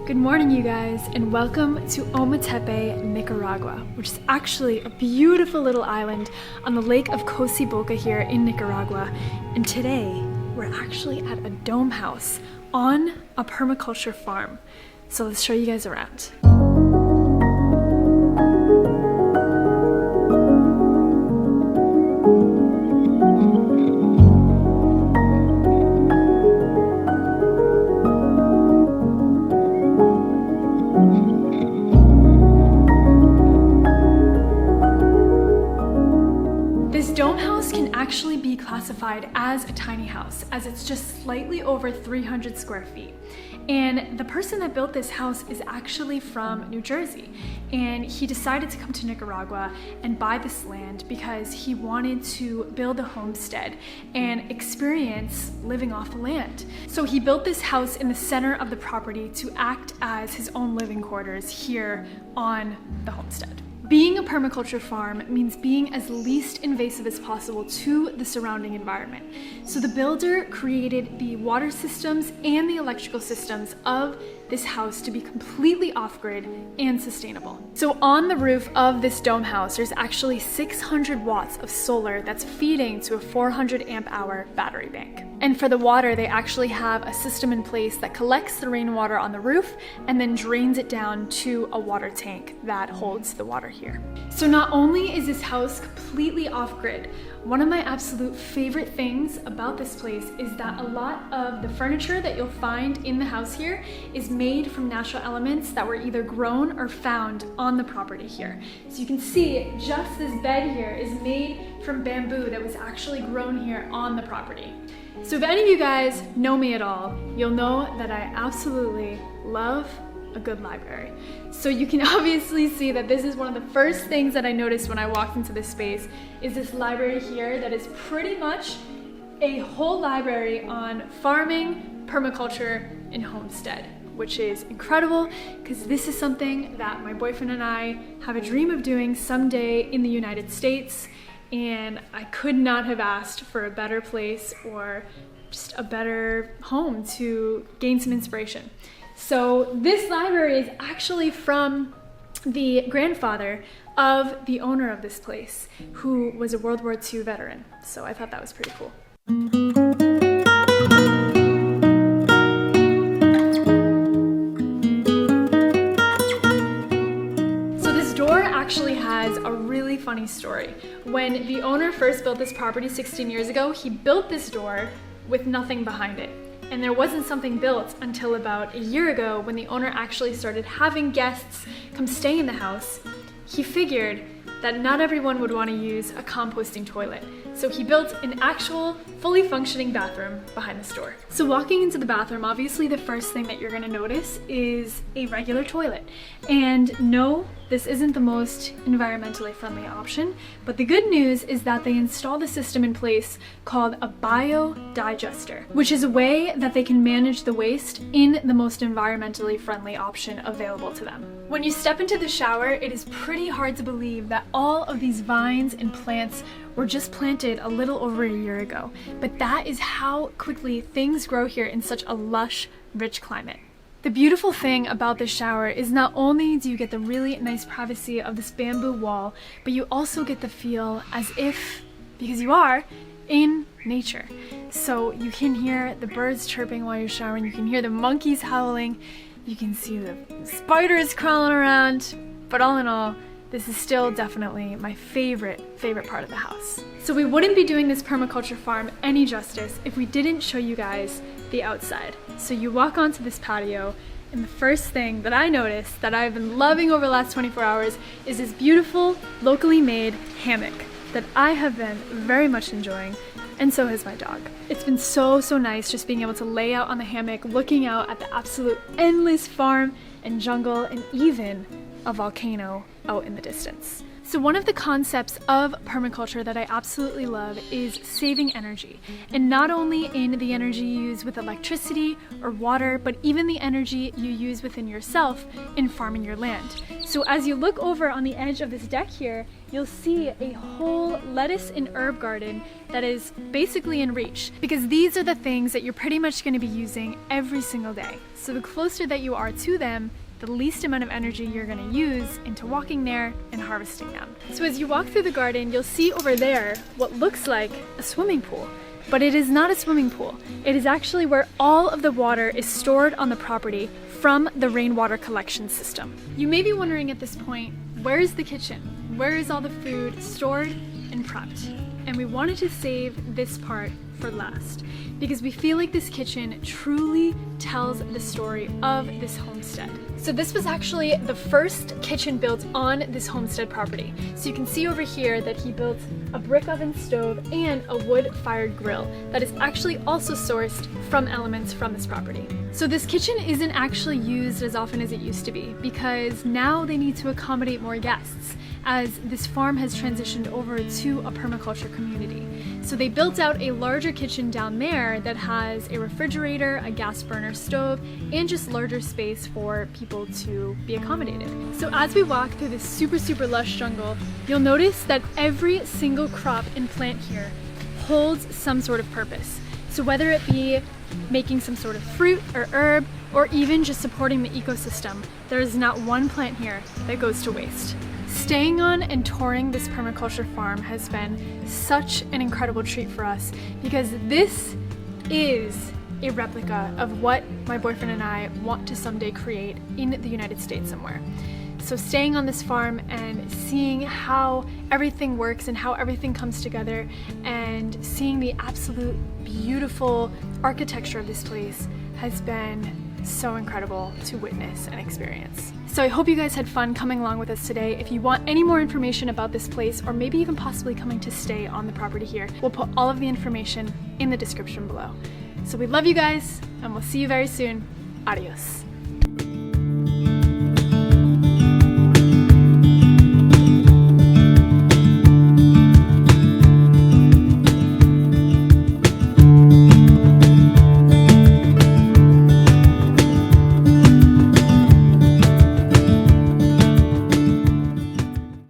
Good morning, you guys, and welcome to Homestead, Nicaragua, which is actually a beautiful little island on the lake of Cociboca here in Nicaragua. And today, we're actually at a dome house on a permaculture farm. So let's show you guys around. This dome house can actually be classified as a tiny house, as it's just slightly over 300 square feet. And the person that built this house is actually from New Jersey. And he decided to come to Nicaragua and buy this land because he wanted to build a homestead and experience living off the land. So he built this house in the center of the property to act as his own living quarters here on the homestead. Being a permaculture farm means being as least invasive as possible to the surrounding environment. So the builder created the water systems and the electrical systems of this house to be completely off-grid and sustainable. So on the roof of this dome house, there's actually 600 watts of solar that's feeding to a 400 amp hour battery bank. And for the water, they actually have a system in place that collects the rainwater on the roof and then drains it down to a water tank that holds the water here. So not only is this house completely off-grid, one of my absolute favorite things about this place is that a lot of the furniture that you'll find in the house here is made from natural elements that were either grown or found on the property here. So you can see just this bed here is made from bamboo that was actually grown here on the property. So if any of you guys know me at all, you'll know that I absolutely love a good library. So you can obviously see that this is one of the first things that I noticed when I walked into this space is this library here that is pretty much a whole library on farming, permaculture, and homestead, which is incredible because this is something that my boyfriend and I have a dream of doing someday in the United States, and I could not have asked for a better place or just a better home to gain some inspiration. So this library is actually from the grandfather of the owner of this place, who was a World War II veteran. So I thought that was pretty cool. So this door actually has a really funny story. When the owner first built this property 16 years ago, he built this door with nothing behind it. And there wasn't something built until about a year ago when the owner actually started having guests come stay in the house. He figured that not everyone would want to use a composting toilet. So he built an actual fully functioning bathroom behind this door. So walking into the bathroom, obviously the first thing that you're going to notice is a regular toilet. And no, this isn't the most environmentally friendly option, but the good news is that they installed a system in place called a biodigester, which is a way that they can manage the waste in the most environmentally friendly option available to them. When you step into the shower, it is pretty hard to believe that all of these vines and plants were just planted a little over a year ago, but that is how quickly things grow here in such a lush, rich climate. The beautiful thing about this shower is not only do you get the really nice privacy of this bamboo wall, but you also get the feel as if, because you are, in nature. So you can hear the birds chirping while you're showering, you can hear the monkeys howling, you can see the spiders crawling around, but all in all, this is still definitely my favorite part of the house. So we wouldn't be doing this permaculture farm any justice if we didn't show you guys the outside. So you walk onto this patio, and the first thing that I noticed that I've been loving over the last 24 hours is this beautiful, locally made hammock that I have been very much enjoying, and so has my dog. It's been so nice just being able to lay out on the hammock, looking out at the absolute endless farm and jungle, and even a volcano out in the distance. So one of the concepts of permaculture that I absolutely love is saving energy. And not only in the energy you use with electricity or water, but even the energy you use within yourself in farming your land. So as you look over on the edge of this deck here, you'll see a whole lettuce and herb garden that is basically in reach, because these are the things that you're pretty much going to be using every single day. So the closer that you are to them, the least amount of energy you're going to use into walking there and harvesting them. So as you walk through the garden, you'll see over there what looks like a swimming pool. But it is not a swimming pool. It is actually where all of the water is stored on the property from the rainwater collection system. You may be wondering at this point, where is the kitchen? Where is all the food stored and prepped? And we wanted to save this part for last, because we feel like this kitchen truly tells the story of this homestead. So this was actually the first kitchen built on this homestead property. So you can see over here that he built a brick oven stove and a wood-fired grill that is actually also sourced from elements from this property. So this kitchen isn't actually used as often as it used to be, because now they need to accommodate more guests, as this farm has transitioned over to a permaculture community. So they built out a larger kitchen down there that has a refrigerator, a gas burner stove, and just larger space for people to be accommodated. So as we walk through this super lush jungle, you'll notice that every single crop and plant here holds some sort of purpose. So whether it be making some sort of fruit or herb, or even just supporting the ecosystem, there is not one plant here that goes to waste. Staying on and touring this permaculture farm has been such an incredible treat for us, because this is a replica of what my boyfriend and I want to someday create in the United States somewhere. So staying on this farm and seeing how everything works and how everything comes together, and seeing the absolute beautiful architecture of this place has been so incredible to witness and experience. So I hope you guys had fun coming along with us today. If you want any more information about this place, or maybe even possibly coming to stay on the property here, we'll put all of the information in the description below. So we love you guys, and we'll see you very soon. Adios.